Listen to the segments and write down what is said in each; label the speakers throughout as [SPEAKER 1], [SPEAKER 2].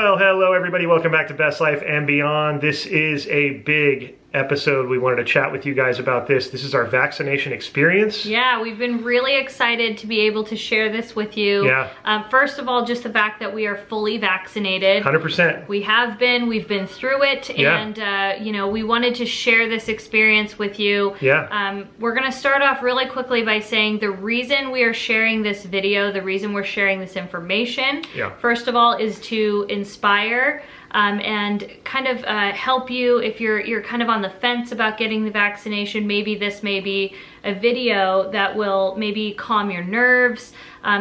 [SPEAKER 1] Well, hello everybody. Welcome back to Best Life and Beyond. This is a big episode. We wanted to chat with you guys about this. This is our vaccination experience.
[SPEAKER 2] Yeah, we've been really excited to be able to share this with you.
[SPEAKER 1] Yeah.
[SPEAKER 2] First of all, just the fact that we are fully vaccinated.
[SPEAKER 1] 100%.
[SPEAKER 2] We have been. We've been through it.
[SPEAKER 1] Yeah.
[SPEAKER 2] And, you know, we wanted to share this experience with you.
[SPEAKER 1] Yeah.
[SPEAKER 2] We're going to start off really quickly by saying the reason we are sharing this video, the reason we're sharing this information, first of all, is to inspire and kind of help you if you're kind of on the fence about getting the vaccination. Maybe this may be a video that will maybe calm your nerves,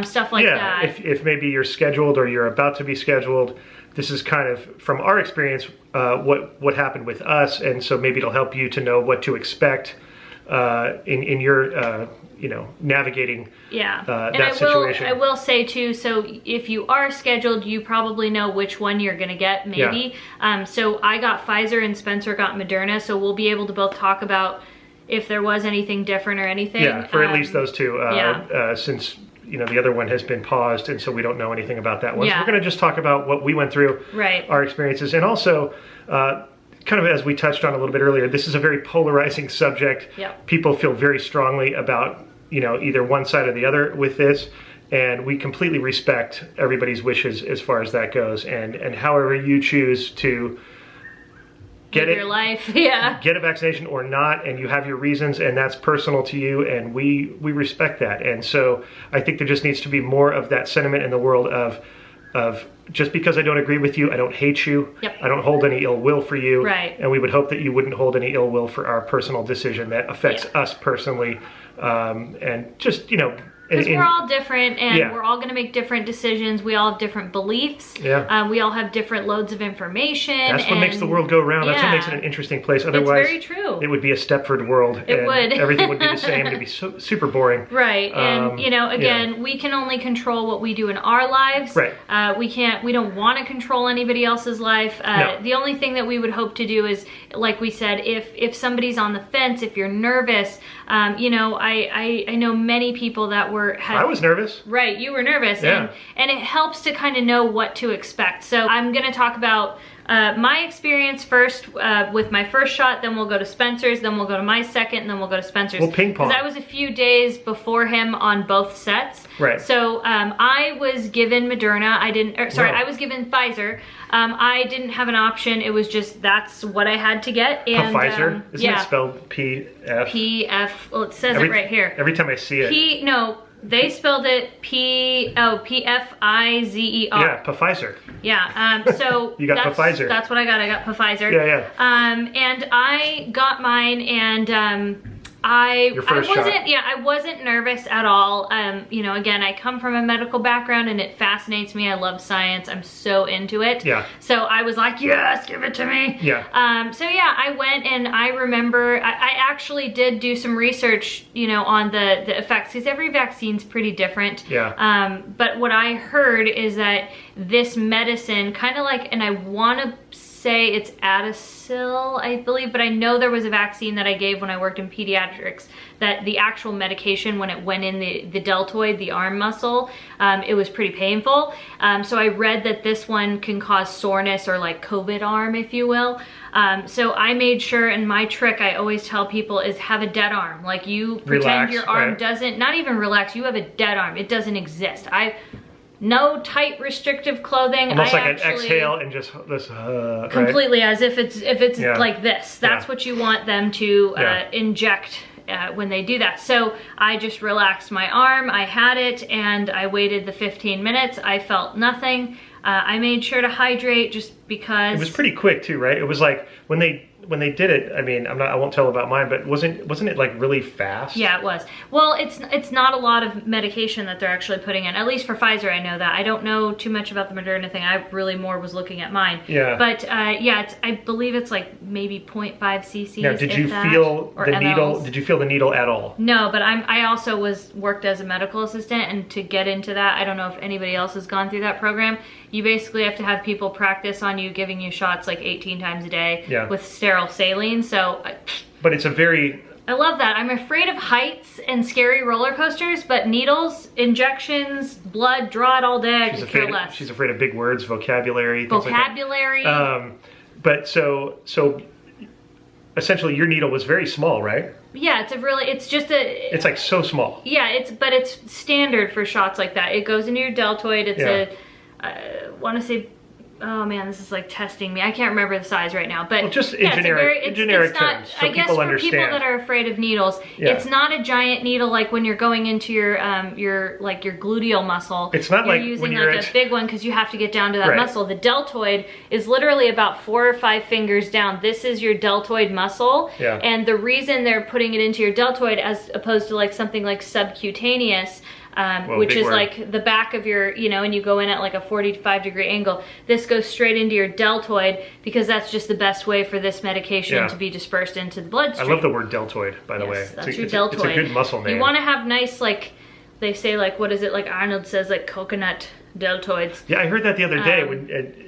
[SPEAKER 2] stuff like that.
[SPEAKER 1] If maybe you're scheduled or you're about to be scheduled, this is kind of from our experience what happened with us, and so maybe it'll help you to know what to expect in your you know, navigating that situation.
[SPEAKER 2] I will say too, so if you are scheduled, you probably know which one you're gonna get, maybe. Yeah. So I got Pfizer and Spencer got Moderna, so we'll be able to both talk about if there was anything different or anything.
[SPEAKER 1] Yeah, for at least those two, since you know the other one has been paused, and so we don't know anything about that one. So we're gonna just talk about what we went through, our experiences, and also kind of as we touched on a little bit earlier, this is a very polarizing subject.
[SPEAKER 2] Yep.
[SPEAKER 1] People feel very strongly about, you know, either one side or the other with this, and we completely respect everybody's wishes as far as that goes, and however you choose to get
[SPEAKER 2] your life, get
[SPEAKER 1] a vaccination or not, and you have your reasons, and that's personal to you, and we respect that. And so I think there just needs to be more of that sentiment in the world of just because I don't agree with you, I don't hate you.
[SPEAKER 2] Yep.
[SPEAKER 1] I don't hold any ill will for you.
[SPEAKER 2] Right.
[SPEAKER 1] And we would hope that you wouldn't hold any ill will for our personal decision that affects us personally. And just, you know,
[SPEAKER 2] because we're all different, and we're all going to make different decisions. We all have different beliefs.
[SPEAKER 1] Yeah.
[SPEAKER 2] We all have different loads of information.
[SPEAKER 1] That's what makes the world go round. That's what makes it an interesting place. Otherwise,
[SPEAKER 2] it's very true.
[SPEAKER 1] It would be a Stepford world.
[SPEAKER 2] It would.
[SPEAKER 1] Everything would be the same. It'd be super boring.
[SPEAKER 2] Right. And, you know, again, we can only control what we do in our lives.
[SPEAKER 1] Right.
[SPEAKER 2] We don't want to control anybody else's life.
[SPEAKER 1] No.
[SPEAKER 2] The only thing that we would hope to do is, like we said, if somebody's on the fence, if you're nervous, you know, I know many people that
[SPEAKER 1] I was nervous.
[SPEAKER 2] Right, you were nervous, and it helps to kind of know what to expect. So I'm going to talk about my experience first with my first shot, then we'll go to Spencer's, then we'll go to my second, and then we'll go to Spencer's.
[SPEAKER 1] We'll ping pong.
[SPEAKER 2] Because I was a few days before him on both sets.
[SPEAKER 1] Right.
[SPEAKER 2] So I was given Moderna. I was given Pfizer. I didn't have an option. It was just that's what I had to get. And
[SPEAKER 1] Pfizer? Isn't it spelled P-F?
[SPEAKER 2] P-F. Well, it says it right here.
[SPEAKER 1] Every time I see it.
[SPEAKER 2] No. They spelled it P-F-I-Z-E-R.
[SPEAKER 1] Yeah, Pfizer.
[SPEAKER 2] Yeah, so
[SPEAKER 1] you got Pfizer.
[SPEAKER 2] That's what I got. I got Pfizer.
[SPEAKER 1] Yeah.
[SPEAKER 2] And I got mine, and I wasn't nervous at all. You know, again, I come from a medical background, and it fascinates me. I love science. I'm so into it.
[SPEAKER 1] Yeah.
[SPEAKER 2] So I was like, yes, give it to me.
[SPEAKER 1] Yeah.
[SPEAKER 2] So yeah, I went, and I remember I actually did do some research, you know, on the effects, because every vaccine's pretty different.
[SPEAKER 1] Yeah.
[SPEAKER 2] But what I heard is that this medicine, kind of like, and I want to say it's Adacil, I believe, but I know there was a vaccine that I gave when I worked in pediatrics that the actual medication, when it went in the deltoid, the arm muscle, it was pretty painful. So I read that this one can cause soreness, or like COVID arm, if you will. So I made sure, and my trick I always tell people is have a dead arm. Like, you pretend your arm doesn't, not even relax, you have a dead arm. It doesn't exist. No tight restrictive clothing.
[SPEAKER 1] Almost like an exhale and just this
[SPEAKER 2] completely, as if it's like this. That's what you want them to inject when they do that. So I just relaxed my arm. I had it, and I waited the 15 minutes. I felt nothing. I made sure to hydrate, just because
[SPEAKER 1] it was pretty quick too, right? It was like when they did it, I mean, I won't tell about mine, but wasn't it like really fast? Yeah,
[SPEAKER 2] it was. Well, it's not a lot of medication that they're actually putting in. At least for Pfizer, I know that. I don't know too much about the Moderna thing. I really more was looking at mine.
[SPEAKER 1] Yeah.
[SPEAKER 2] But yeah, I believe it's like maybe 0.5 cc's.
[SPEAKER 1] Now, did you feel the needle? Did you feel the needle at all?
[SPEAKER 2] No, but I also worked as a medical assistant, and to get into that, I don't know if anybody else has gone through that program. You basically have to have people practice on you, giving you shots like 18 times a day with sterile saline. So,
[SPEAKER 1] but it's a very
[SPEAKER 2] I love that. I'm afraid of heights and scary roller coasters, but needles, injections, blood, draw it all day. I could care less.
[SPEAKER 1] She's afraid of big words, vocabulary.
[SPEAKER 2] Vocabulary.
[SPEAKER 1] But so essentially your needle was very small, right?
[SPEAKER 2] Yeah, it's like
[SPEAKER 1] so small.
[SPEAKER 2] Yeah, but it's standard for shots like that. It goes into your deltoid. It's I want to say, oh man, this is like testing me. I can't remember the size right now, but
[SPEAKER 1] just in generic terms, so
[SPEAKER 2] I guess
[SPEAKER 1] people
[SPEAKER 2] for
[SPEAKER 1] understand.
[SPEAKER 2] people that are afraid of needles, it's not a giant needle like when you're going into your gluteal muscle.
[SPEAKER 1] It's not like
[SPEAKER 2] using
[SPEAKER 1] when you're
[SPEAKER 2] a big one because you have to get down to that muscle. The deltoid is literally about 4 or 5 fingers down. This is your deltoid muscle, and the reason they're putting it into your deltoid as opposed to like something like subcutaneous. Which is like the back of your, and you go in at like a 45-degree angle. This goes straight into your deltoid because that's just the best way for this medication to be dispersed into the bloodstream.
[SPEAKER 1] I love the word deltoid, by the way.
[SPEAKER 2] That's your deltoid.
[SPEAKER 1] It's a good muscle name.
[SPEAKER 2] You want to have nice, like, they say, like, what is it? Like Arnold says, like coconut deltoids.
[SPEAKER 1] Yeah, I heard that the other day.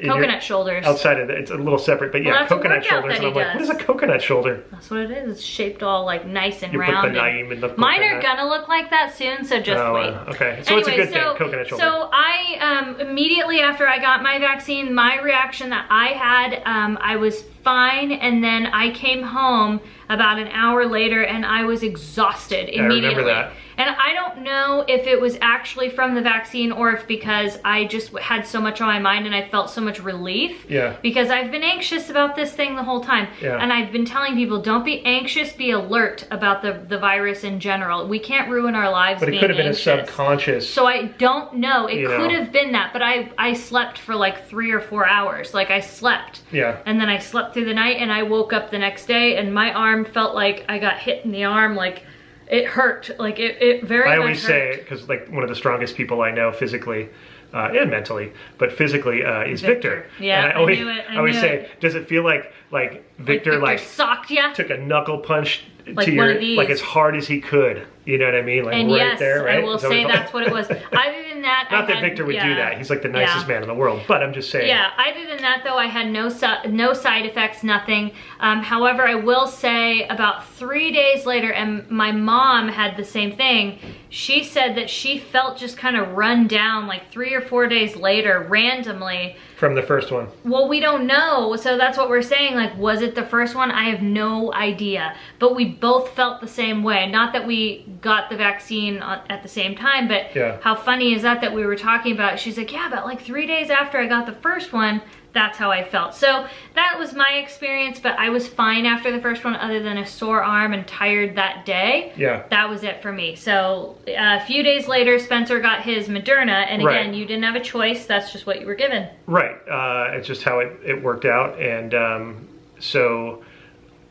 [SPEAKER 2] Coconut shoulders.
[SPEAKER 1] Outside of it, it's a little separate, but coconut shoulders. And I'm like, what is a coconut shoulder?
[SPEAKER 2] That's what it is. It's shaped all like nice and
[SPEAKER 1] you
[SPEAKER 2] round.
[SPEAKER 1] Put the name in the
[SPEAKER 2] mine are gonna look like that soon, so just wait.
[SPEAKER 1] Okay, so anyway, it's a good thing, coconut shoulder.
[SPEAKER 2] So I, immediately after I got my vaccine, my reaction that I had, I was fine, and then I came home about an hour later and I was exhausted immediately.
[SPEAKER 1] I remember that.
[SPEAKER 2] And I don't know if it was actually from the vaccine or if because I just had so much on my mind and I felt so much relief.
[SPEAKER 1] Yeah.
[SPEAKER 2] Because I've been anxious about this thing the whole time.
[SPEAKER 1] Yeah.
[SPEAKER 2] And I've been telling people, don't be anxious, be alert about the virus in general. We can't ruin our lives being anxious.
[SPEAKER 1] But it could have been a subconscious.
[SPEAKER 2] So I don't know. It could have been that, but I slept for like 3 or 4 hours. Like I slept.
[SPEAKER 1] Yeah.
[SPEAKER 2] And then I slept through the night and I woke up the next day and my arm felt like I got hit in the arm, like it hurt, like it very much hurt.
[SPEAKER 1] I always say, because like one of the strongest people I know physically and mentally, but physically is Victor.
[SPEAKER 2] Yeah,
[SPEAKER 1] and I always say, does it feel like Victor
[SPEAKER 2] socked ya?
[SPEAKER 1] Took a knuckle punch
[SPEAKER 2] like
[SPEAKER 1] to
[SPEAKER 2] one of these.
[SPEAKER 1] like as hard as he could? You know what I mean? Like
[SPEAKER 2] and
[SPEAKER 1] right
[SPEAKER 2] yes,
[SPEAKER 1] there, right?
[SPEAKER 2] I will say that's what it was. Other than that,
[SPEAKER 1] not that Victor would do that. He's like the nicest man in the world. But I'm just saying.
[SPEAKER 2] Yeah. Other than that, though, I had no side effects, nothing. However, I will say about 3 days later, and my mom had the same thing. She said that she felt just kind of run down like 3 or 4 days later, randomly.
[SPEAKER 1] From the first one.
[SPEAKER 2] Well, we don't know. So that's what we're saying. Like, was it the first one? I have no idea. But we both felt the same way. Not that we got the vaccine at the same time, but how funny is that we were talking about it. She's like, yeah, but like 3 days after I got the first one, that's how I felt. So that was my experience, but I was fine after the first one other than a sore arm and tired that day.
[SPEAKER 1] Yeah.
[SPEAKER 2] That was it for me. So a few days later, Spencer got his Moderna, and again, you didn't have a choice. That's just what you were given.
[SPEAKER 1] Right. It's just how it worked out. And so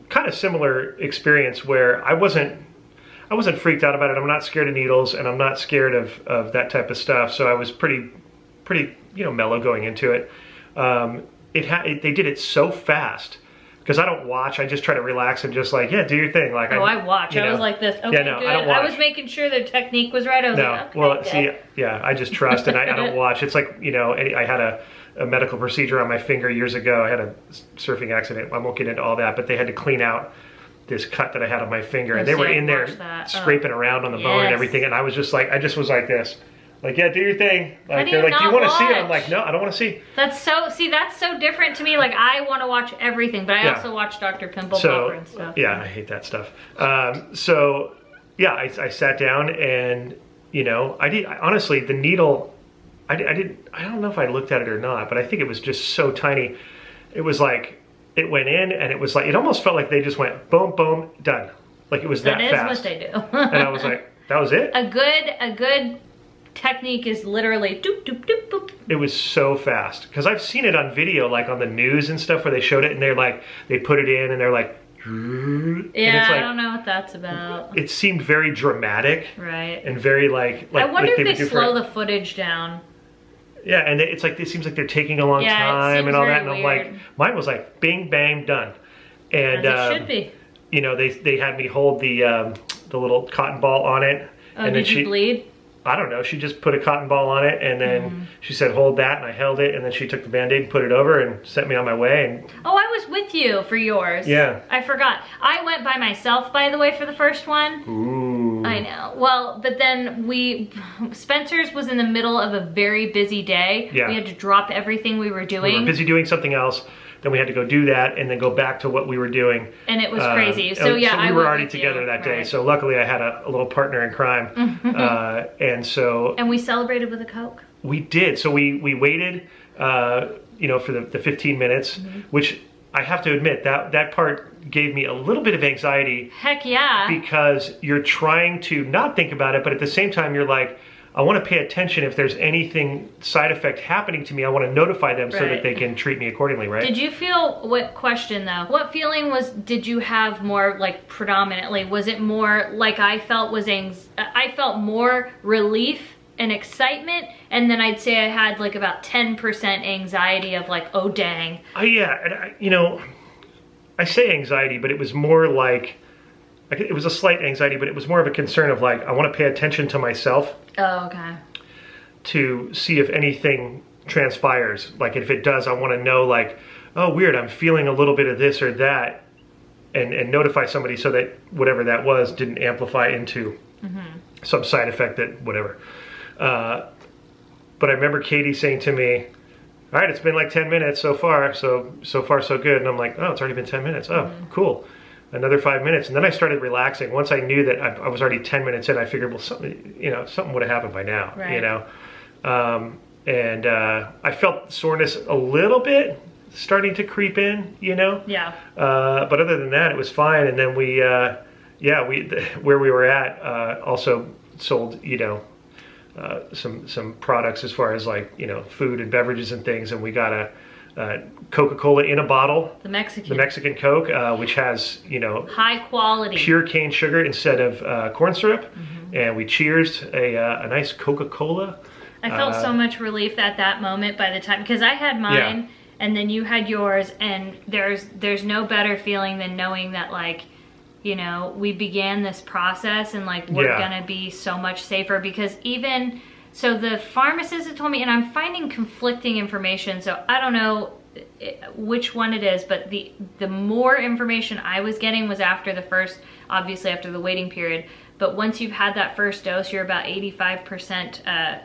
[SPEAKER 1] kind of similar experience where I wasn't freaked out about it. I'm not scared of needles and I'm not scared of that type of stuff. So I was pretty mellow going into it. They did it so fast because I don't watch. I just try to relax and just like, do your thing. Like,
[SPEAKER 2] I watch. I was like this. Okay,
[SPEAKER 1] good. I don't watch.
[SPEAKER 2] I was making sure the technique was right. I was like, okay,
[SPEAKER 1] well, I just trust and I don't watch. It's like, I had a medical procedure on my finger years ago. I had a surfing accident. I won't get into all that, but they had to clean out this cut that I had on my finger, and they were in there scraping around on the bone and everything, and I was like this. Like, do your thing. Like, they're like, do you want to see it? I'm like, no, I don't want to see.
[SPEAKER 2] That's so different to me. Like, I want to watch everything, but I also watch Dr. Pimple Popper and stuff. Yeah,
[SPEAKER 1] I hate that stuff. I sat down and, honestly, the needle, I don't know if I looked at it or not, but I think it was just so tiny. It was like, it went in and it was like, it almost felt like they just went boom, boom, done. Like it was that fast.
[SPEAKER 2] That is what they do.
[SPEAKER 1] And I was like, that was it?
[SPEAKER 2] A good technique is literally doop, doop, doop, boop.
[SPEAKER 1] It was so fast. Because I've seen it on video, like on the news and stuff where they showed it and they're like, they put it in and they're like,
[SPEAKER 2] yeah, I don't know what that's about.
[SPEAKER 1] It seemed very dramatic.
[SPEAKER 2] Right.
[SPEAKER 1] And very like
[SPEAKER 2] I wonder if they slow the footage down.
[SPEAKER 1] Yeah, and it's like, it seems like they're taking a long time and all that. And I'm like, mine was like, bing, bang, done. And
[SPEAKER 2] as it should be.
[SPEAKER 1] They had me hold the little cotton ball on it.
[SPEAKER 2] Oh, and did you bleed?
[SPEAKER 1] I don't know, she just put a cotton ball on it, and then she said, hold that, and I held it, and then she took the Band-Aid and put it over and sent me on my way. And
[SPEAKER 2] oh, I was with you for yours.
[SPEAKER 1] Yeah.
[SPEAKER 2] I forgot. I went by myself, by the way, for the first one.
[SPEAKER 1] Ooh.
[SPEAKER 2] I know. Well, but then Spencer's was in the middle of a very busy day.
[SPEAKER 1] Yeah.
[SPEAKER 2] We had to drop everything we were doing.
[SPEAKER 1] We were busy doing something else. Then we had to go do that and then go back to what we were doing.
[SPEAKER 2] And it was crazy. So yeah,
[SPEAKER 1] we were already together that day. So luckily I had a little partner in crime. And
[SPEAKER 2] we celebrated with a Coke.
[SPEAKER 1] We did. So we waited, you know, for the 15 minutes, which I have to admit that part gave me a little bit of anxiety.
[SPEAKER 2] Heck yeah.
[SPEAKER 1] Because you're trying to not think about it, but at the same time you're like, I want to pay attention. If there's anything side effect happening to me, I want to notify them so that they can treat me accordingly, right?
[SPEAKER 2] Did you feel, what feeling did you have more like predominantly? Was it more like I felt I felt more relief and excitement, and then I'd say I had like about 10% anxiety of like, oh dang.
[SPEAKER 1] Yeah, you know, I say anxiety, but it was more like, it was a slight anxiety, but it was more of a concern of like, I want to pay attention to myself.
[SPEAKER 2] Oh, okay.
[SPEAKER 1] To see if anything transpires. Like if it does, I want to know like, oh weird, I'm feeling a little bit of this or that, and notify somebody so that whatever that was didn't amplify into some side effect that whatever. But I remember Katie saying to me, all right, it's been like 10 minutes so far, so far so good. And I'm like, oh, it's already been 10 minutes. Oh, cool. Another 5 minutes, and then I started relaxing. Once I knew that I was already 10 minutes in, I figured, well, something would have happened by now,
[SPEAKER 2] right.
[SPEAKER 1] You know. And I felt soreness a little bit starting to creep in, you know.
[SPEAKER 2] Yeah.
[SPEAKER 1] But other than that, it was fine. And then we where we were at also sold, you know, some products as far as like, you know, food and beverages and things, and we got a Coca-Cola in a bottle. The Mexican Coke, which has, you know,
[SPEAKER 2] high quality
[SPEAKER 1] pure cane sugar instead of corn syrup. And we cheersed a nice Coca-Cola.
[SPEAKER 2] I felt so much relief at that moment by the time, because I had mine and then you had yours, and there's no better feeling than knowing that, like, you know, we began this process and like we're gonna be so much safer. Because even so, the pharmacist had told me, and I'm finding conflicting information, so I don't know which one it is, but the more information I was getting was after obviously after the waiting period, but once you've had that first dose, you're about 85%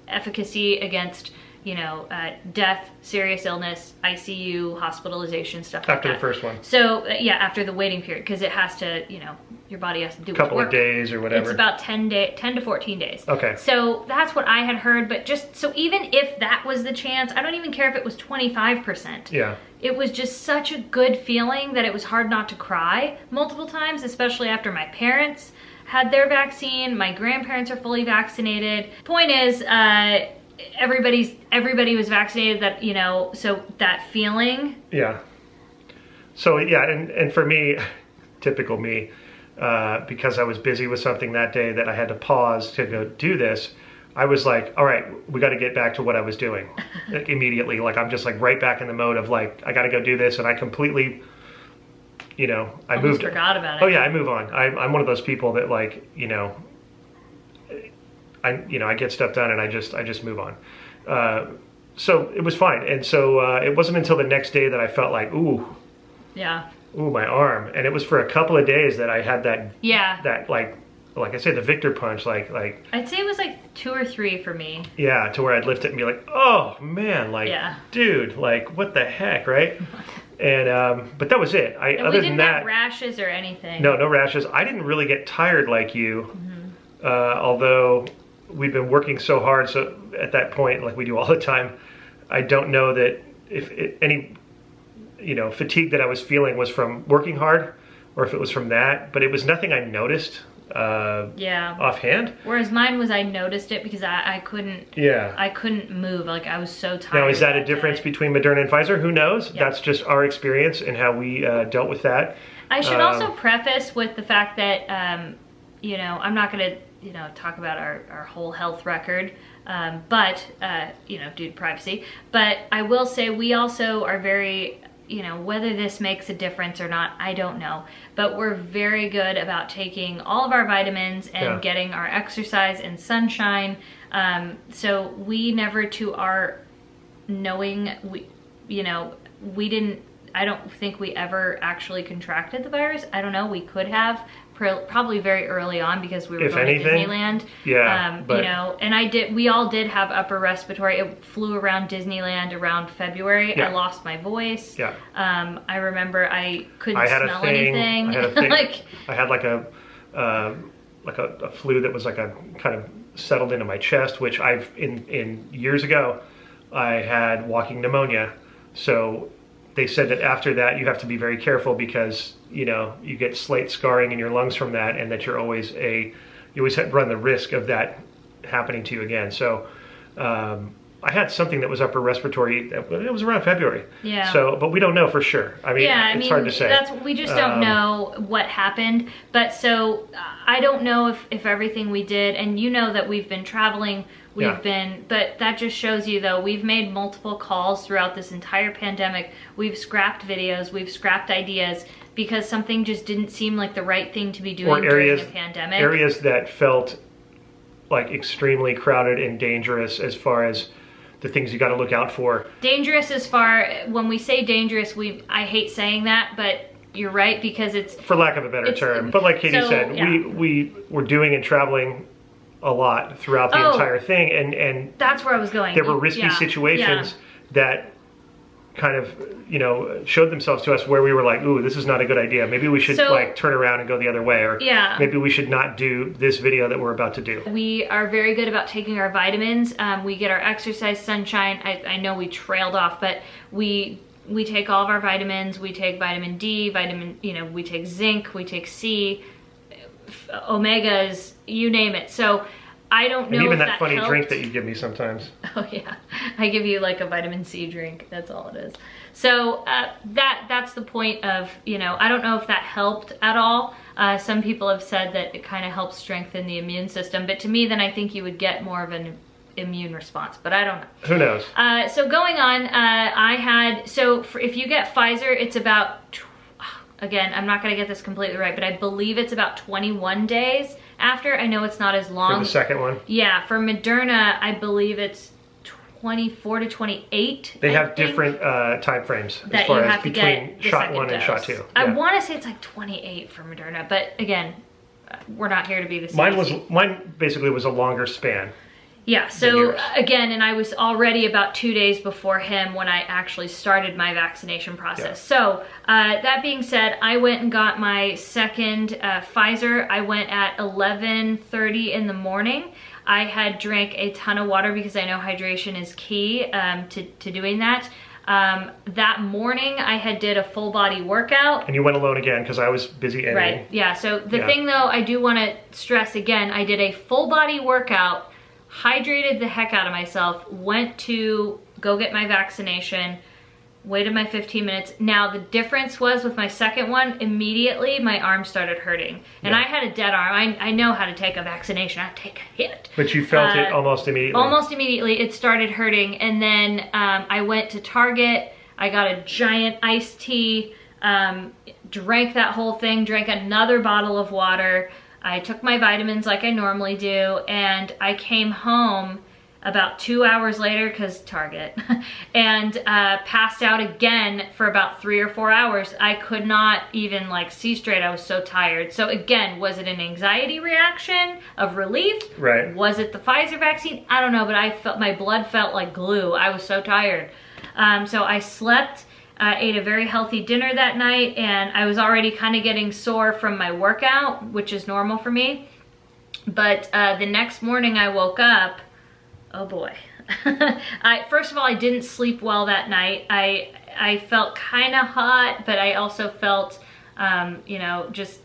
[SPEAKER 2] efficacy against, you know, death, serious illness, ICU, hospitalization, stuff like that.
[SPEAKER 1] After the first one.
[SPEAKER 2] So, after the waiting period, because it has to, you know, your body has to do a
[SPEAKER 1] couple of days or whatever.
[SPEAKER 2] It's about 10 to 14 days.
[SPEAKER 1] Okay.
[SPEAKER 2] So that's what I had heard, but so even if that was the chance, I don't even care if it was 25%.
[SPEAKER 1] Yeah.
[SPEAKER 2] It was just such a good feeling that it was hard not to cry multiple times, especially after my parents had their vaccine. My grandparents are fully vaccinated. Point is, everybody was vaccinated, that, you know, so that feeling. Yeah.
[SPEAKER 1] So and for me, typical me, because I was busy with something that day that I had to pause to go do this, I was like, all right, we got to get back to what I was doing like, immediately. Like I'm just like right back in the mode of like, I got to go do this. And I completely, you know, I
[SPEAKER 2] almost forgot about it.
[SPEAKER 1] Oh yeah, I move on. I'm one of those people that like, you know, I get stuff done and I just move on. So it was fine. And so it wasn't until the next day that I felt like, ooh, my arm. And it was for a couple of days that I had that like I say, the Victor punch, like
[SPEAKER 2] I'd say it was like 2 or 3 for me.
[SPEAKER 1] Yeah, to where I'd lift it and be like, oh man, like, dude, like what the heck, right? And but that was it.
[SPEAKER 2] Other than that, have rashes or anything.
[SPEAKER 1] No rashes. I didn't really get tired like you, although we've been working so hard. So at that point, like we do all the time, I don't know that if any, you know, fatigue that I was feeling was from working hard, or if it was from that. But it was nothing I noticed. Offhand.
[SPEAKER 2] Whereas mine was, I noticed it because I couldn't. Yeah. I couldn't move. Like I was so tired.
[SPEAKER 1] Now, is that a difference between Moderna and Pfizer? Who knows? Yep. That's just our experience and how we dealt with that.
[SPEAKER 2] I should also preface with the fact that, you know, I'm not going to, you know, talk about our whole health record, but, you know, due to privacy. But I will say we also are very you know, whether this makes a difference or not, I don't know. But we're very good about taking all of our vitamins and getting our exercise and sunshine. So we never, to our knowing, I don't think we ever actually contracted the virus. I don't know, we could have, probably very early on because we were going to Disneyland.
[SPEAKER 1] Yeah,
[SPEAKER 2] you know, and we all did have upper respiratory. It flew around Disneyland around February.
[SPEAKER 1] Yeah.
[SPEAKER 2] I lost my voice.
[SPEAKER 1] Yeah.
[SPEAKER 2] I remember I couldn't smell anything.
[SPEAKER 1] I had a thing. I had like a flu that was like a kind of settled into my chest, which I've in years ago I had walking pneumonia. So they said that after that you have to be very careful because, you know, you get slate scarring in your lungs from that, and that you always run the risk of that happening to you again. So I had something that was upper respiratory. It was around February.
[SPEAKER 2] Yeah.
[SPEAKER 1] So, but we don't know for sure. I mean, it's hard to say.
[SPEAKER 2] We just don't know what happened. But so I don't know if everything we did, and you know that we've been traveling. But that just shows you, though, we've made multiple calls throughout this entire pandemic. We've scrapped videos, we've scrapped ideas because something just didn't seem like the right thing to be doing during a pandemic. Areas
[SPEAKER 1] that felt like extremely crowded and dangerous as far as the things you got to look out for.
[SPEAKER 2] Dangerous when we say dangerous, I hate saying that, but you're right, because it's...
[SPEAKER 1] For lack of a better term. But like Katie said, we were doing and traveling a lot throughout the entire thing, and
[SPEAKER 2] that's where I was going.
[SPEAKER 1] There were risky situations that kind of, you know, showed themselves to us where we were like, ooh, this is not a good idea. Maybe we should like turn around and go the other way, or maybe we should not do this video that we're about to do.
[SPEAKER 2] We are very good about taking our vitamins. We get our exercise, sunshine. I know we trailed off, but we take all of our vitamins. We take vitamin D, we take zinc, we take C, omegas, you name it. So I don't know.
[SPEAKER 1] And even that funny drink that you give me sometimes.
[SPEAKER 2] Oh yeah, I give you like a vitamin C drink. That's all it is. So that's the point of, you know, I don't know if that helped at all. Some people have said that it kind of helps strengthen the immune system, but to me, then I think you would get more of an immune response, but I don't know.
[SPEAKER 1] Who knows?
[SPEAKER 2] So going on, if you get Pfizer, it's about, again, I'm not going to get this completely right, but I believe it's about 21 days after. I know it's not as long.
[SPEAKER 1] For the second one?
[SPEAKER 2] Yeah, for Moderna, I believe it's 24 to 28.
[SPEAKER 1] They have different time frames as far as between shot 1 and shot 2.
[SPEAKER 2] I want to say it's like 28 for Moderna, but again, we're not here to be the CDC.
[SPEAKER 1] Mine basically was a longer span.
[SPEAKER 2] Yeah, so again, and I was already about 2 days before him when I actually started my vaccination process. Yeah. So that being said, I went and got my second Pfizer. I went at 11:30 in the morning. I had drank a ton of water because I know hydration is key to doing that. That morning I did a full body workout. And
[SPEAKER 1] you went alone again because I was busy editing.
[SPEAKER 2] Right, yeah. So the thing though, I do want to stress again, I did a full body workout, hydrated the heck out of myself, went to go get my vaccination, waited my 15 minutes. Now the difference was with my second one, immediately my arm started hurting. And I had a dead arm. I know how to take a vaccination. I take a hit.
[SPEAKER 1] But you felt it almost immediately.
[SPEAKER 2] Almost immediately it started hurting. And then I went to Target. I got a giant iced tea, drank that whole thing, drank another bottle of water. I took my vitamins like I normally do, and I came home about 2 hours later, because Target, and passed out again for about 3 or 4 hours. I could not even like see straight. I was so tired. So again, was it an anxiety reaction of relief?
[SPEAKER 1] Right.
[SPEAKER 2] Was it the Pfizer vaccine? I don't know, but my blood felt like glue. I was so tired. So I slept. Ate a very healthy dinner that night, and I was already kind of getting sore from my workout, which is normal for me. But the next morning I woke up, oh boy. First of all, I didn't sleep well that night. I felt kind of hot, but I also felt, just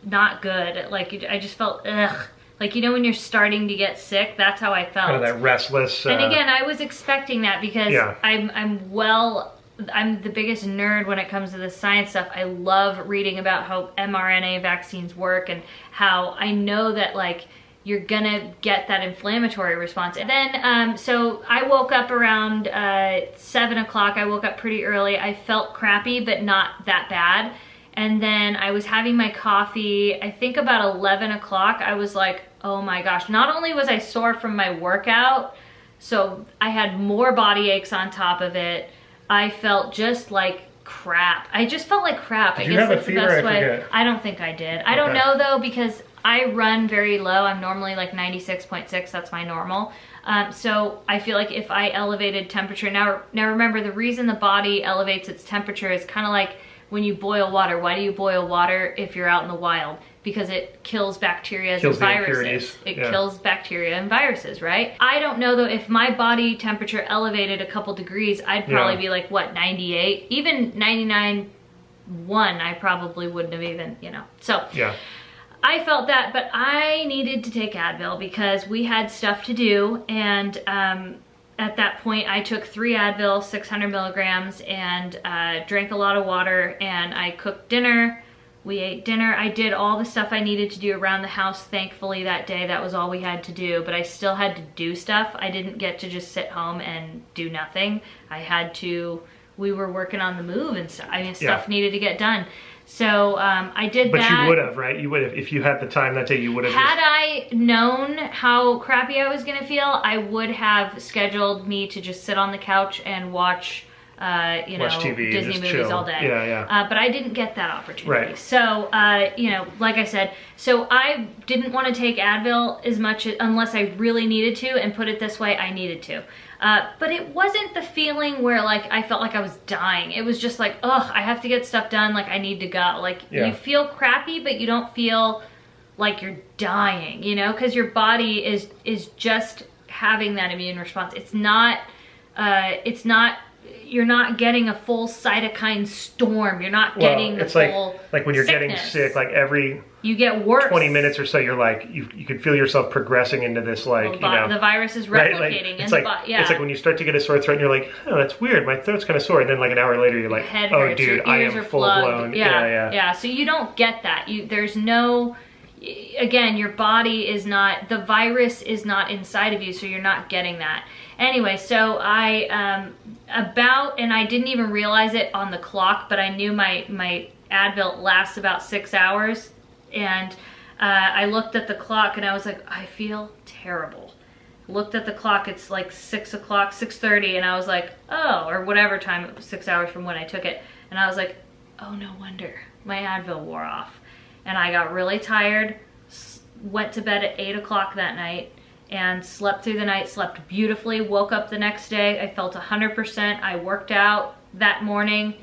[SPEAKER 2] not good. Like, I just felt, ugh. Like, you know, when you're starting to get sick, that's how I felt.
[SPEAKER 1] Kind of that restless.
[SPEAKER 2] And again, I was expecting that because I'm the biggest nerd when it comes to this science stuff. I love reading about how mRNA vaccines work and how I know that, like, you're gonna get that inflammatory response. And then, so I woke up around 7 o'clock. I woke up pretty early. I felt crappy, but not that bad. And then I was having my coffee. I think about 11 o'clock, I was like, oh my gosh. Not only was I sore from my workout, so I had more body aches on top of it. I felt just like crap. I just felt like crap.
[SPEAKER 1] Did you have a fever?
[SPEAKER 2] I don't think I did. I don't know though, because I run very low. I'm normally like 96.6. That's my normal. So I feel like if I elevated temperature, now remember, the reason the body elevates its temperature is kind of like when you boil water. Why do you boil water if you're out in the wild? Because it kills bacteria and viruses. It kills bacteria and viruses, right? I don't know though, if my body temperature elevated a couple degrees, I'd probably be like, what, 98? Even 99.1, I probably wouldn't have even, you know. So
[SPEAKER 1] yeah.
[SPEAKER 2] I felt that, but I needed to take Advil because we had stuff to do. And at that point, I took 3 Advil, 600 milligrams, and drank a lot of water, and I cooked dinner. We ate dinner. I did all the stuff I needed to do around the house, thankfully, that day. That was all we had to do, but I still had to do stuff. I didn't get to just sit home and do nothing. I had to, we were working on the move and stuff. I mean, stuff needed to get done. So I did that.
[SPEAKER 1] But you would have, right? You would have, if you had the time that day, you would have.
[SPEAKER 2] Had I known how crappy I was going to feel, I would have scheduled me to just sit on the couch and watch you know,
[SPEAKER 1] TV,
[SPEAKER 2] Disney movies
[SPEAKER 1] chill
[SPEAKER 2] all day.
[SPEAKER 1] Yeah.
[SPEAKER 2] But I didn't get that opportunity.
[SPEAKER 1] Right.
[SPEAKER 2] So, you know, like I said, so I didn't want to take Advil as much unless I really needed to, and put it this way, I needed to. But it wasn't the feeling where like I felt like I was dying. It was just like, ugh, I have to get stuff done. Like I need to go. Like you feel crappy, but you don't feel like you're dying, you know, because your body is just having that immune response. It's not, you're not getting a full cytokine storm. You're not getting the full
[SPEAKER 1] like when you're
[SPEAKER 2] sickness.
[SPEAKER 1] Getting sick, like every
[SPEAKER 2] you get worse.
[SPEAKER 1] 20 minutes or so, you're like, you can feel yourself progressing into this, like, you know.
[SPEAKER 2] The virus is replicating.
[SPEAKER 1] Right? Like, it's like when you start to get a sore throat and you're like, oh, that's weird. My throat's kind of sore. And then like an hour later, you're like, oh, dude, I am full blown.
[SPEAKER 2] Yeah. So you don't get that. There's no, again, your body is not, the virus is not inside of you, so you're not getting that. Anyway, so I, and I didn't even realize it on the clock, but I knew my Advil lasts about 6 hours. And I looked at the clock and I was like, I feel terrible. Looked at the clock, it's like 6 o'clock, 6:30, and I was like, oh, or whatever time, it was 6 hours from when I took it. And I was like, oh, no wonder my Advil wore off. And I got really tired, went to bed at 8 o'clock that night, and slept through the night, slept beautifully, woke up the next day, I felt 100%, I worked out that morning,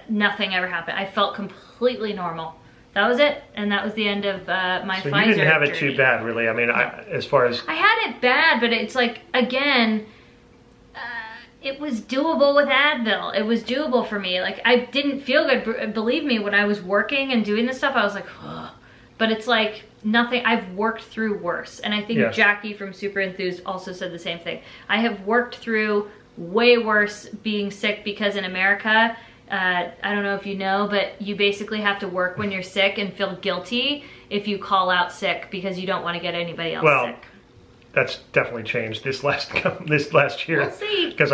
[SPEAKER 2] nothing ever happened. I felt completely normal. That was it, and that was the end of my Pfizer journey.
[SPEAKER 1] So you didn't have it too bad, really. I mean, as far as...
[SPEAKER 2] I had it bad, but it's like, again, it was doable with Advil. It was doable for me. Like, I didn't feel good. Believe me, when I was working and doing this stuff, I was like, ugh. But it's like nothing, I've worked through worse. And I think Jackie from Super Enthused also said the same thing. I have worked through way worse being sick, because in America, I don't know if you know, but you basically have to work when you're sick and feel guilty if you call out sick because you don't want to get anybody else sick.
[SPEAKER 1] That's definitely changed this last year.
[SPEAKER 2] We'll see.
[SPEAKER 1] Because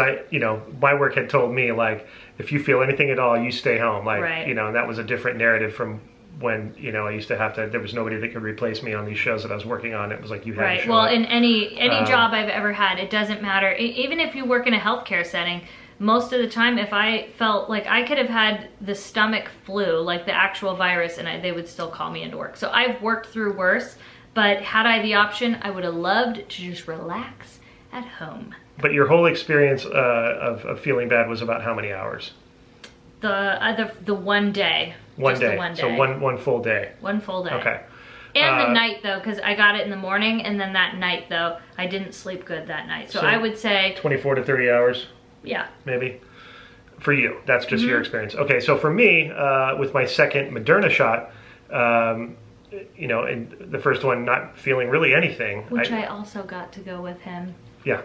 [SPEAKER 1] my work had told me, like, if you feel anything at all, you stay home. Like, you know, and that was a different narrative from when, you know, I used to have to, there was nobody that could replace me on these shows that I was working on. It was like you had to show up.
[SPEAKER 2] In any job I've ever had, it doesn't matter. Even if you work in a healthcare setting, most of the time, if I felt like I could have had the stomach flu, like the actual virus, and they would still call me into work. So I've worked through worse, but had I the option, I would have loved to just relax at home.
[SPEAKER 1] But your whole experience of feeling bad was about how many hours?
[SPEAKER 2] The one day.
[SPEAKER 1] One day.
[SPEAKER 2] The one day.
[SPEAKER 1] So one full day.
[SPEAKER 2] One full day.
[SPEAKER 1] Okay.
[SPEAKER 2] And the night though, because I got it in the morning, and then that night though, I didn't sleep good that night. So I would say 24 to 30
[SPEAKER 1] hours.
[SPEAKER 2] Yeah.
[SPEAKER 1] Maybe. For you, that's just your experience. Okay, so for me, with my second Moderna shot, you know, and the first one not feeling really anything.
[SPEAKER 2] Which I also got to go with him.
[SPEAKER 1] Yeah.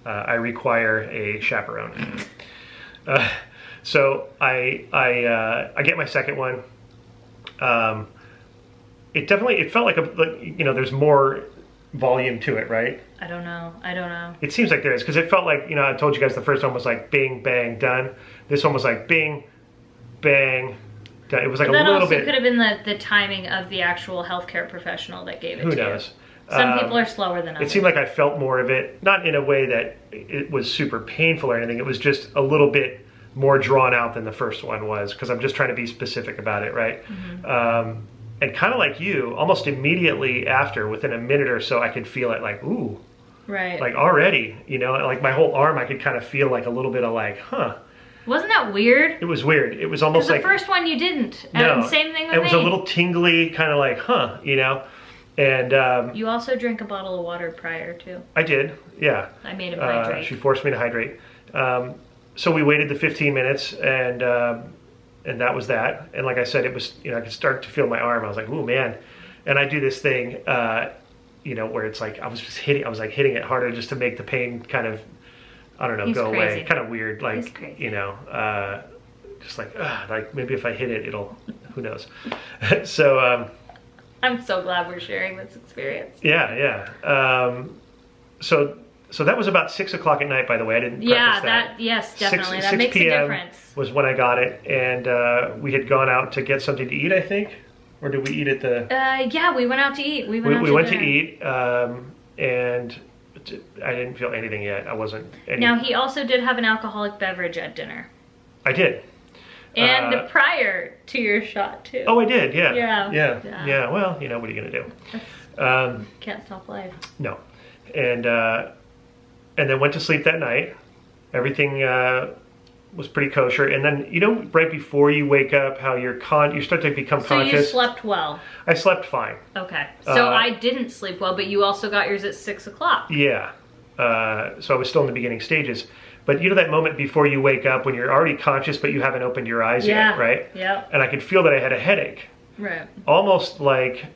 [SPEAKER 1] I require a chaperone. So I get my second one. it felt like you know, there's more volume to it, right?
[SPEAKER 2] I don't know.
[SPEAKER 1] It seems like there is, because it felt like, you know, I told you guys the first one was like bing, bang, done. This one was like bing, bang, done. It was like a little bit.
[SPEAKER 2] That also could have been the timing of the actual healthcare professional that gave it to you.
[SPEAKER 1] Who knows?
[SPEAKER 2] Some people are slower than others.
[SPEAKER 1] It seemed like I felt more of it, not in a way that it was super painful or anything. It was just a little bit more drawn out than the first one was, because I'm just trying to be specific about it, right? And kind of like you, almost immediately after, within a minute or so, I could feel it like, ooh.
[SPEAKER 2] Right.
[SPEAKER 1] Like already, you know, like my whole arm, I could kind of feel like a little bit of like, huh.
[SPEAKER 2] Wasn't that weird?
[SPEAKER 1] It was weird. It was almost like...
[SPEAKER 2] the first one you didn't.
[SPEAKER 1] No.
[SPEAKER 2] And same thing with me.
[SPEAKER 1] It was a little tingly, kind of like, huh, you know? And...
[SPEAKER 2] you also drank a bottle of water prior to.
[SPEAKER 1] I did, yeah.
[SPEAKER 2] I made him hydrate.
[SPEAKER 1] She forced me to hydrate. So we waited the 15 minutes, and that was that. And like I said, it was, you know, I could start to feel my arm. I was like, ooh, man. And I do this thing, you know, where it's like, I was hitting it harder just to make the pain kind of, I don't know, go away. Kind of weird, like, you know, just like maybe if I hit it, it'll, who knows. So,
[SPEAKER 2] I'm so glad we're sharing this experience.
[SPEAKER 1] Yeah. So that was about 6 o'clock at night, by the way. I didn't preface that.
[SPEAKER 2] Yes, definitely. That makes a difference.
[SPEAKER 1] Was when I got it, and we had gone out to get something to eat, I think. Or did we eat at the...
[SPEAKER 2] yeah, we went out to eat. We
[SPEAKER 1] went to eat, and I didn't feel anything yet. I wasn't...
[SPEAKER 2] Now, he also did have an alcoholic beverage at dinner.
[SPEAKER 1] I did.
[SPEAKER 2] And prior to your shot, too.
[SPEAKER 1] Oh, I did, yeah.
[SPEAKER 2] Yeah.
[SPEAKER 1] Well, you know, what are you going to do?
[SPEAKER 2] Can't stop life.
[SPEAKER 1] No. And then went to sleep that night. Everything... was pretty kosher. And then, you know, right before you wake up, how you start to become conscious.
[SPEAKER 2] So you slept well?
[SPEAKER 1] I slept fine.
[SPEAKER 2] Okay. So I didn't sleep well, but you also got yours at 6 o'clock.
[SPEAKER 1] Yeah. So I was still in the beginning stages. But you know that moment before you wake up when you're already conscious, but you haven't opened your eyes yet, right?
[SPEAKER 2] Yeah.
[SPEAKER 1] And I could feel that I had a headache.
[SPEAKER 2] Right.
[SPEAKER 1] Almost like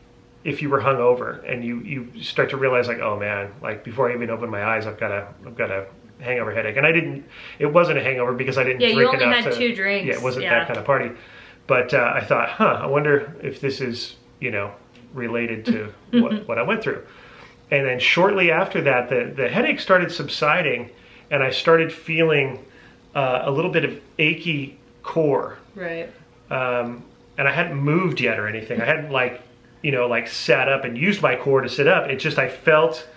[SPEAKER 1] if you were hungover, and you start to realize, like, oh man, like before I even open my eyes, I've got a hangover headache. And it wasn't a hangover because I didn't drink enough.
[SPEAKER 2] Yeah, you only had 2 drinks.
[SPEAKER 1] Yeah, it wasn't that kind of party. But I thought, I wonder if this is, you know, related to what I went through. And then shortly after that, the headache started subsiding, and I started feeling a little bit of achy core.
[SPEAKER 2] Right.
[SPEAKER 1] And I hadn't moved yet or anything. I hadn't like sat up and used my core to sit up. It's just I felt,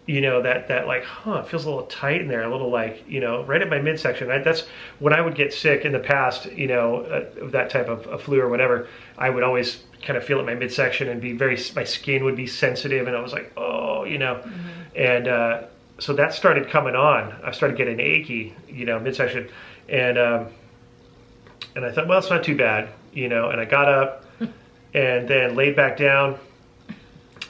[SPEAKER 1] you know, that like, it feels a little tight in there, a little like, you know, right at my midsection. That's when I would get sick in the past, you know, of that type of flu or whatever. I would always kind of feel at my midsection and my skin would be sensitive, and I was like, oh, you know. And so that started coming on. I started getting achy, you know, midsection, and I thought, well, it's not too bad, you know. And I got up and then laid back down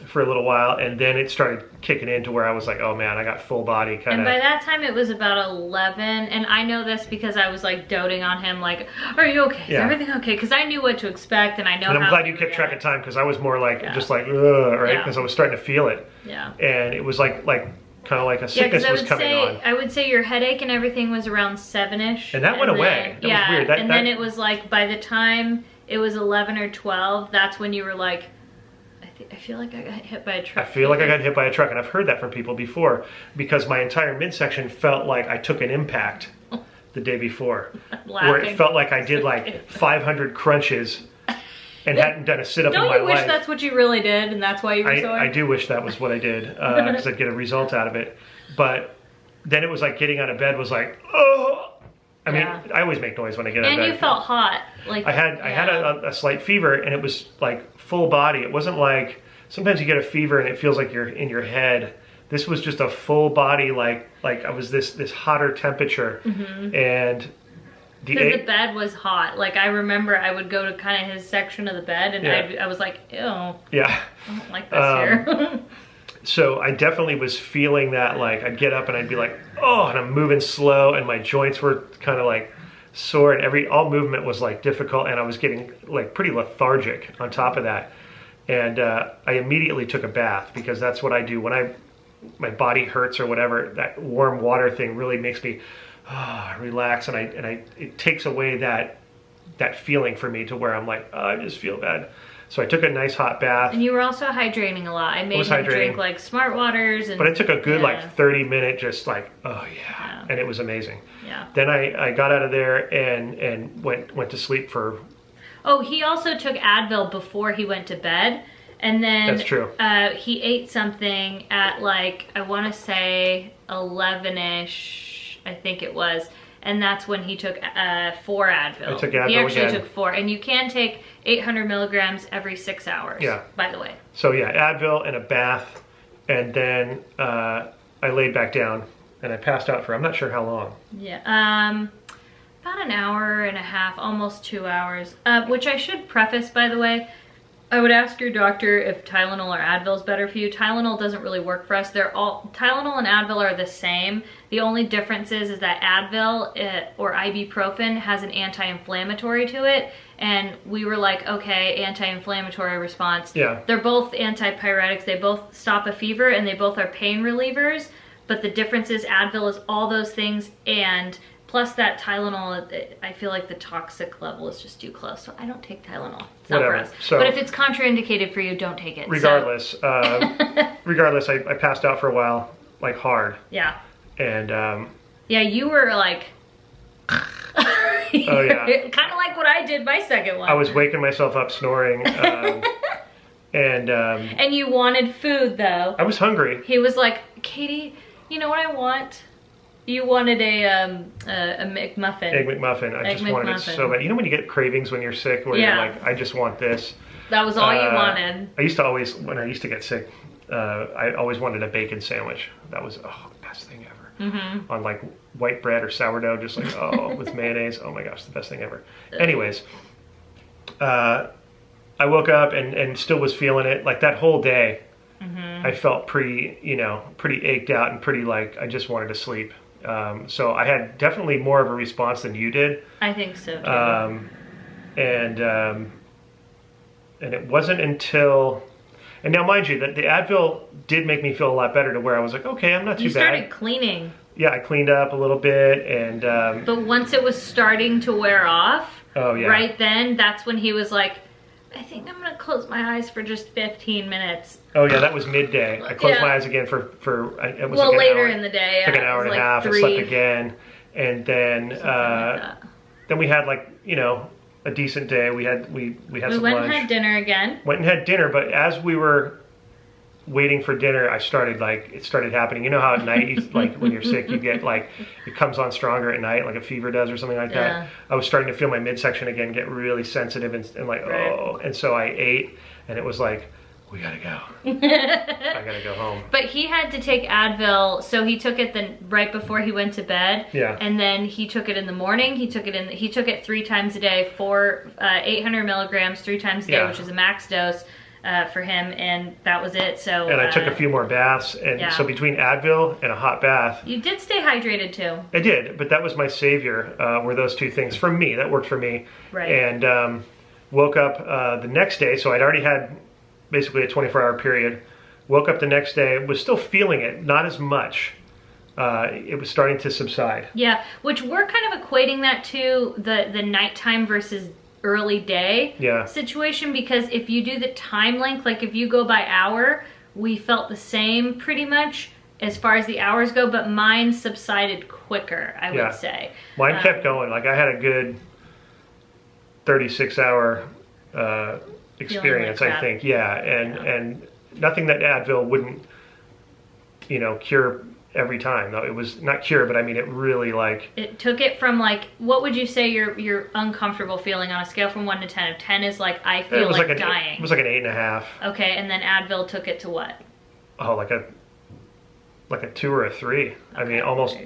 [SPEAKER 1] for a little while, and then it started kicking in to where I was like, oh man, I got full body kind of.
[SPEAKER 2] And by that time it was about 11, and I know this because I was like doting on him, like, are you okay? Is everything okay? Because I knew what to expect, and I know. And
[SPEAKER 1] I'm glad you kept track of time, because I was more like just like, right, because I was starting to feel it.
[SPEAKER 2] Yeah.
[SPEAKER 1] And it was like kind of like a sickness was coming on.
[SPEAKER 2] I would say your headache and everything was around 7-ish.
[SPEAKER 1] And that went away. That was weird.
[SPEAKER 2] Then it was like by the time it was 11 or 12, that's when you were like, I feel like I got hit by a truck.
[SPEAKER 1] I feel like I got hit by a truck, and I've heard that from people before, because my entire midsection felt like I took an impact the day before. Where it felt like I did like 500 crunches and hadn't done a sit-up in my life.
[SPEAKER 2] Don't you wish that's what you really did, and that's why you were sore?
[SPEAKER 1] I do wish that was what I did, because I'd get a result out of it. But then it was like getting out of bed was like, oh! I mean, I always make noise when I get out of bed.
[SPEAKER 2] And you felt hot. Like I
[SPEAKER 1] had a slight fever, and it was like full body. It wasn't like, sometimes you get a fever and it feels like you're in your head. This was just a full body, like I was this hotter temperature. And
[SPEAKER 2] because the bed was hot. Like I remember I would go to kind of his section of the bed, and I was like, ew. Yeah. I don't like this here.
[SPEAKER 1] So I definitely was feeling that, like I'd get up and I'd be like, oh, and I'm moving slow, and my joints were kind of like sore, and all movement was like difficult, and I was getting like pretty lethargic on top of that. And I immediately took a bath, because that's what I do when my body hurts or whatever. That warm water thing really makes me relax, and it takes away that feeling for me, to where I'm like, oh, I just feel bad. So I took a nice hot bath.
[SPEAKER 2] And you were also hydrating a lot. I made him drink like Smart Waters. And,
[SPEAKER 1] but I took a good like 30-minute just like, oh yeah. And it was amazing.
[SPEAKER 2] Yeah.
[SPEAKER 1] Then I got out of there and went to sleep for...
[SPEAKER 2] Oh, he also took Advil before he went to bed. And then
[SPEAKER 1] that's true.
[SPEAKER 2] He ate something at like, I want to say 11-ish, I think it was. And that's when he took 4 Advil.
[SPEAKER 1] I took Advil
[SPEAKER 2] He actually
[SPEAKER 1] again.
[SPEAKER 2] took 4. And you can take 800 milligrams every 6 hours, by the way.
[SPEAKER 1] So yeah, Advil and a bath. And then I laid back down and I passed out for, I'm not sure how long.
[SPEAKER 2] Yeah, about an hour and a half, almost 2 hours. Which I should preface, by the way. I would ask your doctor if Tylenol or Advil is better for you. Tylenol doesn't really work for us. Tylenol and Advil are the same. The only difference is that Advil or ibuprofen has an anti-inflammatory to it. And we were like, okay, anti-inflammatory response.
[SPEAKER 1] Yeah.
[SPEAKER 2] They're both antipyretics. They both stop a fever and they both are pain relievers. But the difference is Advil is all those things, and plus that Tylenol, I feel like the toxic level is just too close. So I don't take Tylenol. It's not for us. So, but if it's contraindicated for you, don't take it.
[SPEAKER 1] Regardless, regardless, I passed out for a while, like hard.
[SPEAKER 2] Yeah.
[SPEAKER 1] And
[SPEAKER 2] yeah, you were like,
[SPEAKER 1] oh yeah,
[SPEAKER 2] kind of like what I did my second one.
[SPEAKER 1] I was waking myself up snoring. And
[SPEAKER 2] you wanted food though.
[SPEAKER 1] I was hungry.
[SPEAKER 2] He was like, Katie, you know what I want? You wanted a McMuffin.
[SPEAKER 1] Egg McMuffin. I just wanted it so bad. You know when you get cravings when you're sick, where you're like, I just want this.
[SPEAKER 2] That was all you wanted.
[SPEAKER 1] I used to always, when I used to get sick, I always wanted a bacon sandwich. That was the best thing ever.
[SPEAKER 2] Mm-hmm.
[SPEAKER 1] On like white bread or sourdough, just like with mayonnaise. Oh my gosh, the best thing ever. Anyways, I woke up and still was feeling it. Like that whole day, I felt pretty ached out and pretty like I just wanted to sleep. So I had definitely more of a response than you did.
[SPEAKER 2] I think so too.
[SPEAKER 1] And it wasn't until, and now mind you that the Advil did make me feel a lot better to where I was like, okay, I'm not too bad.
[SPEAKER 2] You started cleaning.
[SPEAKER 1] Yeah, I cleaned up a little bit and.
[SPEAKER 2] But once it was starting to wear off, right then, that's when he was like, I think I'm gonna close my eyes for just 15 minutes.
[SPEAKER 1] Oh yeah, that was midday. I closed my eyes again for it was like
[SPEAKER 2] later in the day.
[SPEAKER 1] Like an hour and a half.
[SPEAKER 2] 3.
[SPEAKER 1] I slept again, and then then we had like a decent day. We had some lunch.
[SPEAKER 2] We went and had dinner again.
[SPEAKER 1] Went and had dinner, but as we were waiting for dinner, it started happening. You know how at night, like when you're sick, you get like, it comes on stronger at night, like a fever does or something like that. I was starting to feel my midsection again get really sensitive and like, and so I ate and it was like, we gotta go. I gotta go home.
[SPEAKER 2] But he had to take Advil, so he took it right before he went to bed.
[SPEAKER 1] Yeah.
[SPEAKER 2] And then he took it in the morning. He took it 3 times a day, 800 milligrams 3 times a day, which is a max dose. For him, and that was it. So
[SPEAKER 1] and I took a few more baths, and so between Advil and a hot bath,
[SPEAKER 2] you did stay hydrated too.
[SPEAKER 1] I did, but that was my savior. Were those two things for me that worked for me.
[SPEAKER 2] Right.
[SPEAKER 1] And woke up the next day, so I'd already had basically a 24-hour period. Woke up the next day, was still feeling it, not as much. It was starting to subside. Yeah,
[SPEAKER 2] which we're kind of equating that to the nighttime versus early day situation, because if you do the time length, like if you go by hour, we felt the same pretty much as far as the hours go, but mine subsided quicker, I would say.
[SPEAKER 1] Mine kept going. Like I had a good 36-hour experience, I think. Yeah, and nothing that Advil wouldn't, cure every time. Though it was not cure, but I mean it really like
[SPEAKER 2] it took it from like, what would you say your uncomfortable feeling on a scale from 1 to 10? If 10 is like I feel like dying.
[SPEAKER 1] It was like an 8.5.
[SPEAKER 2] Okay, and then Advil took it to what?
[SPEAKER 1] Oh, like a 2 or a 3. Okay, I mean almost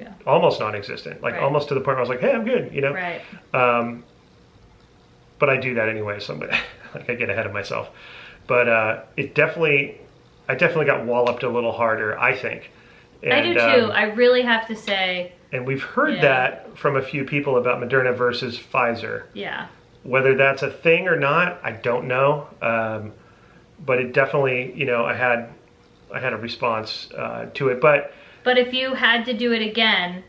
[SPEAKER 1] non-existent. Like almost to the point where I was like, hey, I'm good.
[SPEAKER 2] Right.
[SPEAKER 1] But I do that anyway, so like I get ahead of myself. But I definitely got walloped a little harder, I think. And,
[SPEAKER 2] I do too. I really have to say.
[SPEAKER 1] And we've heard that from a few people about Moderna versus Pfizer.
[SPEAKER 2] Yeah.
[SPEAKER 1] Whether that's a thing or not, I don't know. But it definitely, I had a response to it. But
[SPEAKER 2] if you had to do it again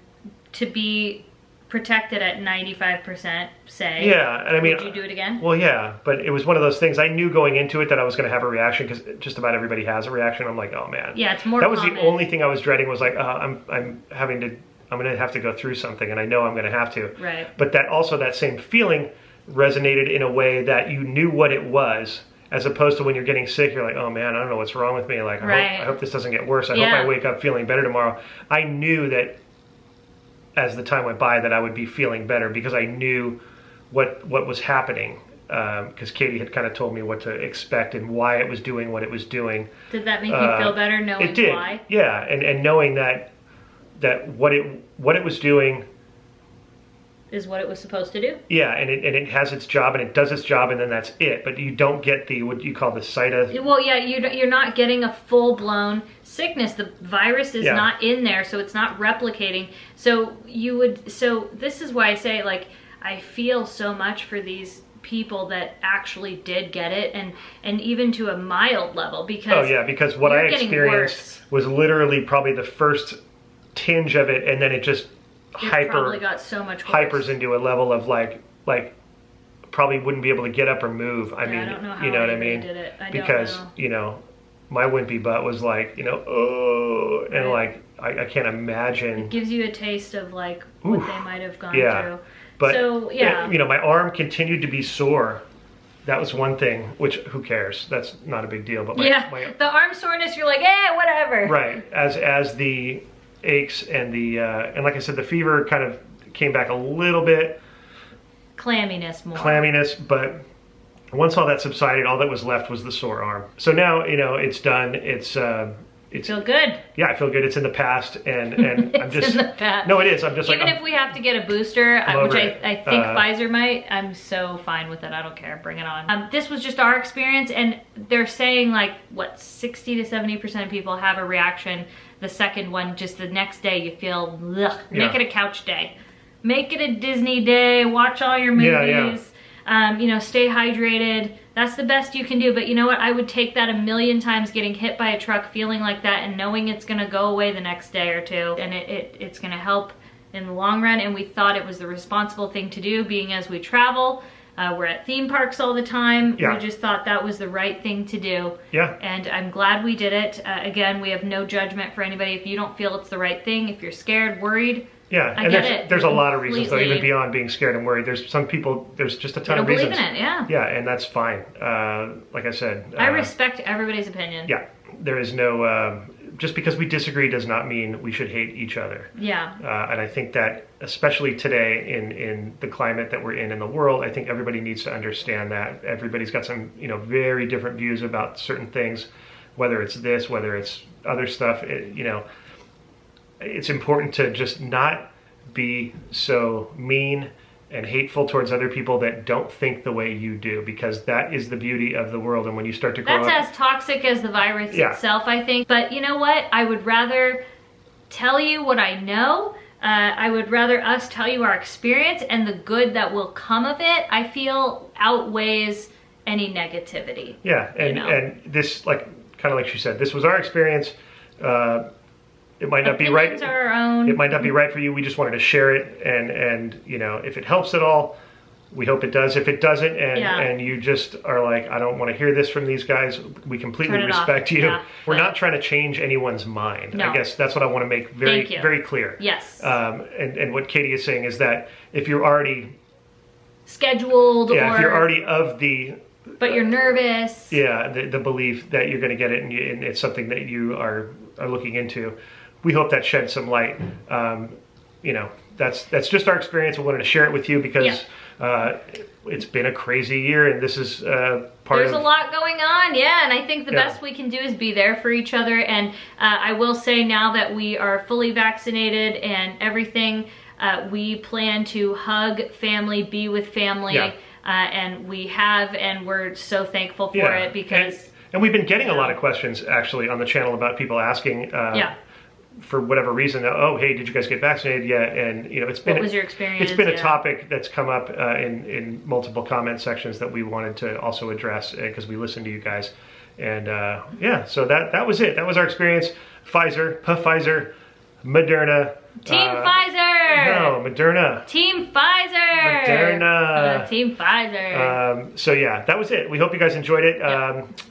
[SPEAKER 2] to be protected at 95%, say.
[SPEAKER 1] Yeah, and I mean,
[SPEAKER 2] would you do it again?
[SPEAKER 1] Well, yeah, but it was one of those things. I knew going into it that I was going to have a reaction because just about everybody has a reaction. I'm like, oh man.
[SPEAKER 2] Yeah, it's more
[SPEAKER 1] That was
[SPEAKER 2] common.
[SPEAKER 1] the only thing I was dreading was like, I'm going to have to go through something, and I know I'm going to have to.
[SPEAKER 2] Right.
[SPEAKER 1] But that same feeling resonated in a way that you knew what it was, as opposed to when you're getting sick, you're like, oh man, I don't know what's wrong with me. Like, I hope this doesn't get worse. I hope I wake up feeling better tomorrow. I knew that as the time went by that I would be feeling better because I knew what was happening. Because Katie had kind of told me what to expect and why it was doing what it was doing.
[SPEAKER 2] Did that make you feel better knowing
[SPEAKER 1] it did.
[SPEAKER 2] Why?
[SPEAKER 1] Yeah, and knowing that what it was doing
[SPEAKER 2] is what it was supposed to do.
[SPEAKER 1] Yeah, and it has its job and it does its job and then that's it. But you don't get the what you call the cytokine.
[SPEAKER 2] Well, yeah, you're not getting a full blown sickness. The virus is not in there, so it's not replicating. So this is why I say, like, I feel so much for these people that actually did get it, and even to a mild level, because
[SPEAKER 1] because what I experienced was literally probably the first tinge of it, and then it just
[SPEAKER 2] probably got so much worse.
[SPEAKER 1] Hypers into a level of like probably wouldn't be able to get up or move. I mean,
[SPEAKER 2] I don't know how
[SPEAKER 1] you know what I mean?
[SPEAKER 2] did it.
[SPEAKER 1] Because my wimpy butt was like, oh, and like I can't imagine.
[SPEAKER 2] It gives you a taste of like what they might have gone through.
[SPEAKER 1] But
[SPEAKER 2] so,
[SPEAKER 1] my arm continued to be sore. That was one thing, which who cares? That's not a big deal. But
[SPEAKER 2] the arm soreness, you're like, whatever.
[SPEAKER 1] Right. As the aches and the and like I said, the fever kind of came back a little bit. Clamminess, but once all that subsided, all that was left was the sore arm. So now it's done. It's
[SPEAKER 2] feel good.
[SPEAKER 1] Yeah, I feel good. It's in the past, and I'm just
[SPEAKER 2] in the past.
[SPEAKER 1] No, it is. I'm just
[SPEAKER 2] even if we have to get a booster, which I think Pfizer might. I'm so fine with it. I don't care. Bring it on. This was just our experience, and they're saying like 60 to 70% of people have a reaction. The second one, just the next day, you feel ugh. Make it a couch day. Make it a Disney day. Watch all your movies. Stay hydrated. That's the best you can do. But you know what? I would take that 1,000,000 times, getting hit by a truck, feeling like that, and knowing it's going to go away the next day or two. And it's going to help in the long run. And we thought it was the responsible thing to do, being as we travel. We're at theme parks all the time.
[SPEAKER 1] Yeah.
[SPEAKER 2] We just thought that was the right thing to do.
[SPEAKER 1] Yeah.
[SPEAKER 2] And I'm glad we did it. Again, we have no judgment for anybody. If you don't feel it's the right thing, if you're scared, worried,
[SPEAKER 1] yeah, and there's a lot of reasons though, even beyond being scared and worried. There's some people, there's just a ton of reasons.
[SPEAKER 2] Believe in it, yeah.
[SPEAKER 1] Yeah, and that's fine. Like I said,
[SPEAKER 2] I respect everybody's opinion.
[SPEAKER 1] Yeah, there is no just because we disagree does not mean we should hate each other.
[SPEAKER 2] Yeah.
[SPEAKER 1] And I think that especially today in the climate that we're in the world, I think everybody needs to understand that. Everybody's got some very different views about certain things, whether it's this, whether it's other stuff. It's important to just not be so mean and hateful towards other people that don't think the way you do, because that is the beauty of the world. And when you start to grow up...
[SPEAKER 2] That's as toxic as the virus itself, I think. But you know what? I would rather tell you what I know. I would rather us tell you our experience, and the good that will come of it, I feel, outweighs any negativity.
[SPEAKER 1] Yeah, and this, kind of like she said, this was our experience. It might not be right.
[SPEAKER 2] Are our own.
[SPEAKER 1] It might not be right for you. We just wanted to share it, and if it helps at all, we hope it does. If it doesn't, and you just are like, I don't want to hear this from these guys, we completely respect you. Yeah. We're not trying to change anyone's mind. No. I guess that's what I want to make very clear.
[SPEAKER 2] Yes.
[SPEAKER 1] And what Katie is saying is that if you're already
[SPEAKER 2] scheduled,
[SPEAKER 1] if you're already of the
[SPEAKER 2] but you're nervous. Yeah,
[SPEAKER 1] the belief that you're going to get it, and it's something that you are looking into. We hope that sheds some light. That's just our experience. We wanted to share it with you because it's been a crazy year, and this is
[SPEAKER 2] There's a lot going on, and I think the best we can do is be there for each other. And I will say, now that we are fully vaccinated and everything, we plan to hug family, be with family, and we have, and we're so thankful for it, because...
[SPEAKER 1] And we've been getting a lot of questions, actually, on the channel about people asking... for whatever reason, oh, hey, did you guys get vaccinated yet? And it's been...
[SPEAKER 2] What was your experience?
[SPEAKER 1] It's been a topic that's come up in multiple comment sections that we wanted to also address, because we listened to you guys. And so that was it. That was our experience. Pfizer, Moderna,
[SPEAKER 2] Team Pfizer!
[SPEAKER 1] No, Moderna.
[SPEAKER 2] Team Pfizer!
[SPEAKER 1] Moderna.
[SPEAKER 2] Team Pfizer.
[SPEAKER 1] So yeah, that was it. We hope you guys enjoyed it.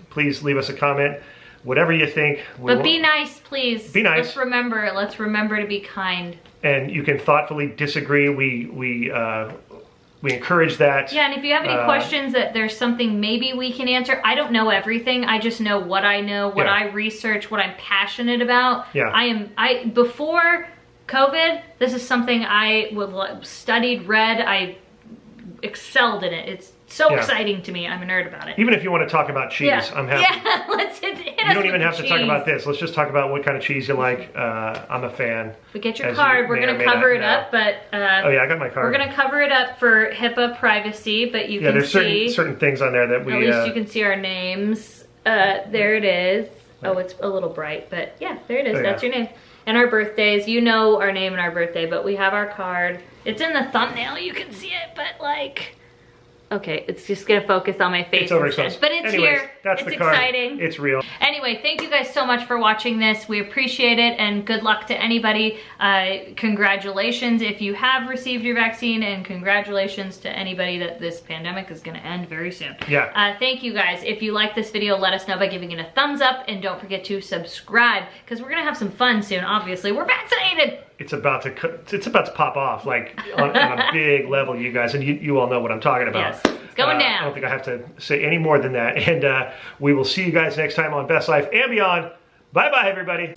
[SPEAKER 1] Please leave us a comment. Whatever you think.
[SPEAKER 2] But be nice, please.
[SPEAKER 1] Be nice.
[SPEAKER 2] Let's remember to be kind.
[SPEAKER 1] And you can thoughtfully disagree. We encourage that.
[SPEAKER 2] Yeah, and if you have any questions that there's something maybe we can answer, I don't know everything. I just know, what I research, what I'm passionate about.
[SPEAKER 1] Yeah.
[SPEAKER 2] Before COVID, this is something I studied, read, I excelled in it. It's so exciting to me. I'm a nerd about it.
[SPEAKER 1] Even if you want to talk about cheese, I'm happy.
[SPEAKER 2] Yeah, let's hit
[SPEAKER 1] You don't even have to talk about this. Let's just talk about what kind of cheese you like. I'm a fan.
[SPEAKER 2] We get your card. We're going to cover it up, but...
[SPEAKER 1] oh yeah, I got my card.
[SPEAKER 2] We're going to cover it up for HIPAA privacy, but you can
[SPEAKER 1] there's
[SPEAKER 2] see...
[SPEAKER 1] certain things on there that we...
[SPEAKER 2] At least you can see our names. There it is. Oh, it's a little bright, but yeah, there it is. That's your name. And our birthdays. You know our name and our birthday, but we have our card. It's in the thumbnail. You can see it, but like... Okay, it's just gonna focus on my face instead. But it's here.
[SPEAKER 1] That's
[SPEAKER 2] it's
[SPEAKER 1] the card.
[SPEAKER 2] Exciting.
[SPEAKER 1] It's real.
[SPEAKER 2] Anyway, thank you guys so much for watching this. We appreciate it, and good luck to anybody. Congratulations if you have received your vaccine, and congratulations to anybody that this pandemic is gonna end very soon.
[SPEAKER 1] Yeah.
[SPEAKER 2] Thank you guys. If you like this video, let us know by giving it a thumbs up, and don't forget to subscribe, because we're gonna have some fun soon, obviously. We're vaccinated! It's about to pop off, like on a big level, you guys, and you all know what I'm talking about. Yes, it's going down. I don't think I have to say any more than that, and we will see you guys next time on Best Life and Beyond. Bye bye, everybody.